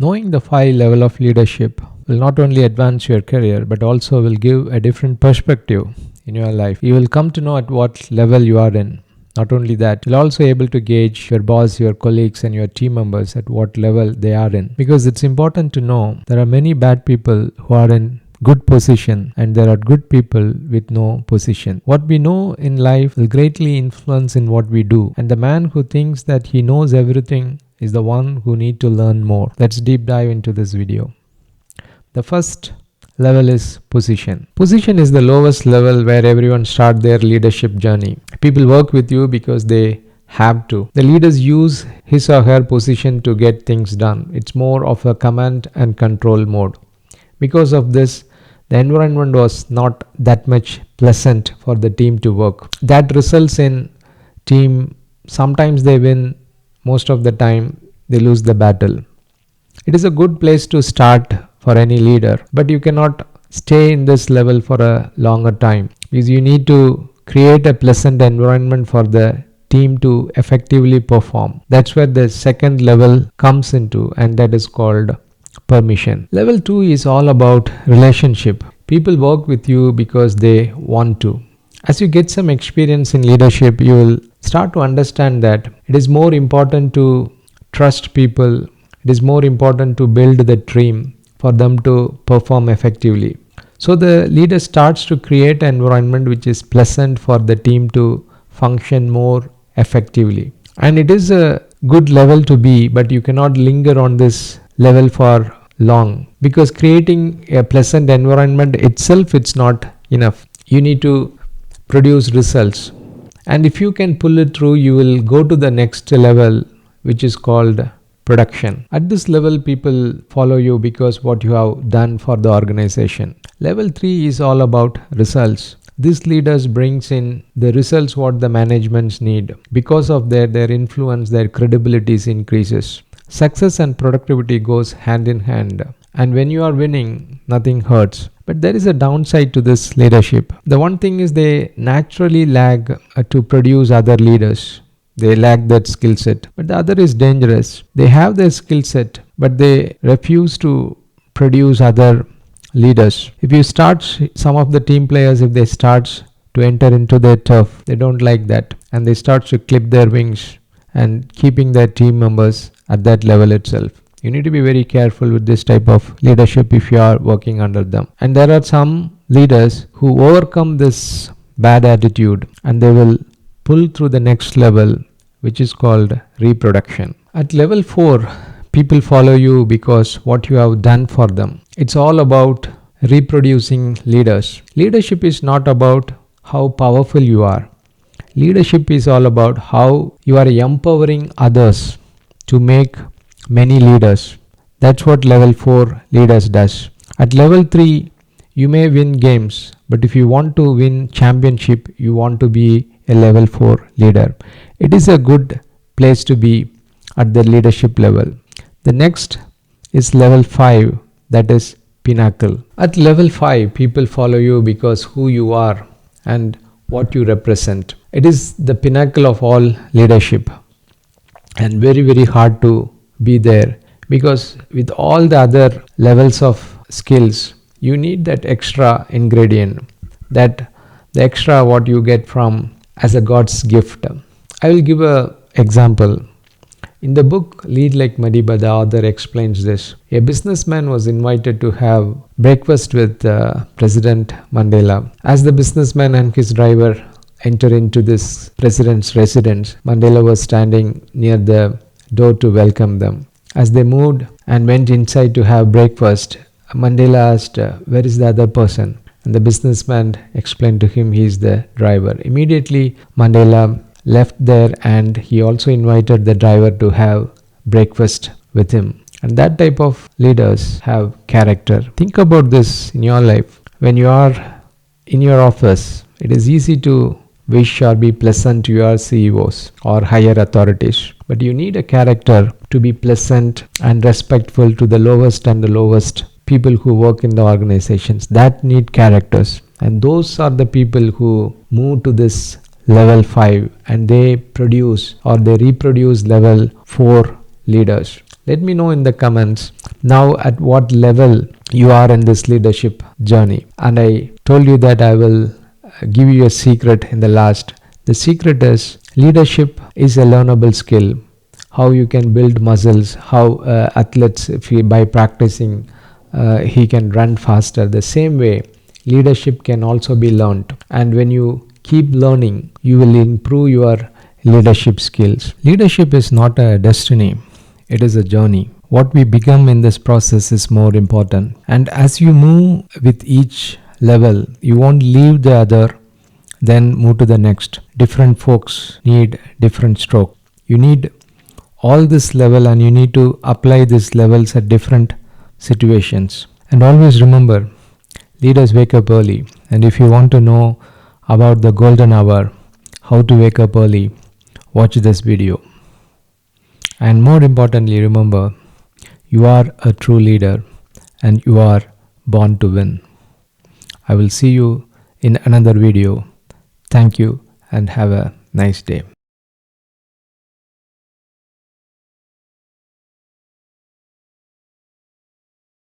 Knowing the 5 level of leadership will not only advance your career but also will give a different perspective in your life. You will come to know at what level you are in. Not only that, you'll also able to gauge your boss, your colleagues and your team members at what level they are in. Because it's important to know there are many bad people who are in good position and there are good people with no position. What we know in life will greatly influence in what we do, and the man who thinks that he knows everything is the one who need to learn more. Let's deep dive into this video. The first level is position. Position is the lowest level where everyone start their leadership journey. People work with you because they have to. The leaders use his or her position to get things done. It's more of a command and control mode. Because of this, the environment was not that much pleasant for the team to work. That results in team, sometimes they win, most of the time they lose the battle. It is a good place to start for any leader, but you cannot stay in this level for a longer time because you need to create a pleasant environment for the team to effectively perform. That's where the second level comes into, and that is called permission. Level 2 is all about relationship. People work with you because they want to. As you get some experience in leadership, you will start to understand that it is more important to trust people. It is more important to build the team for them to perform effectively. So the leader starts to create an environment which is pleasant for the team to function more effectively. And it is a good level to be, but you cannot linger on this level for long, because creating a pleasant environment itself, it's not enough. You need to produce results, and if you can pull it through, you will go to the next level, which is called production. At this level, people follow you because what you have done for the organization. Level 3 is all about results. These leaders brings in the results what the managements need. Because of their influence, their credibility increases. Success and productivity goes hand in hand, and when you are winning, nothing hurts. But there is a downside to this leadership. The one thing is they naturally lag to produce other leaders. They lack that skill set. But the other is dangerous. They have their skill set, but they refuse to produce other leaders. If you start, some of the team players, if they start to enter into their turf, they don't like that, and they start to clip their wings and keeping their team members at that level itself. You need to be very careful with this type of leadership if you are working under them. And there are some leaders who overcome this bad attitude and they will pull through the next level, which is called reproduction. At level 4, people follow you because what you have done for them. It's all about reproducing leaders. Leadership is not about how powerful you are. Leadership is all about how you are empowering others to make many leaders. That's what level 4 leaders does. At level 3, you may win games, but if you want to win championship, you want to be a level 4 leader. It is a good place to be at the leadership level. The next is level 5, that is pinnacle. At level 5, people follow you because who you are and what you represent. It is the pinnacle of all leadership, and very, very hard to be there, because with all the other levels of skills, you need that extra ingredient, that the extra what you get from as a God's gift. I will give an example. In the book Lead Like Madiba, the author explains this. A businessman was invited to have breakfast with President Mandela. As the businessman and his driver enter into this president's residence, Mandela was standing near the door to welcome them. As they moved and went inside to have breakfast, Mandela asked, "Where is the other person?" And the businessman explained to him he is the driver. Immediately, Mandela left there and he also invited the driver to have breakfast with him. And that type of leaders have character. Think about this in your life. When you are in your office, it is easy to wish or be pleasant to your CEOs or higher authorities. But you need a character to be pleasant and respectful to the lowest and the lowest people who work in the organizations. That need characters. And those are the people who move to this level 5 and they produce or they reproduce level 4 leaders. Let me know in the comments now at what level you are in this leadership journey. And I told you that I will give you a secret in the last. The secret is leadership is a learnable skill. How you can build muscles, how athletes, by practicing, he can run faster. The same way, leadership can also be learned. And when you keep learning, you will improve your leadership skills. Leadership is not a destiny, it is a journey. What we become in this process is more important. And as you move with each level, you won't leave the other, then move to the next. Different folks need different stroke. You need all this level and you need to apply these levels at different situations. And always remember, leaders wake up early. And if you want to know about the golden hour, how to wake up early, watch this video. And more importantly, remember, you are a true leader and you are born to win. I will see you in another video. Thank you and have a nice day.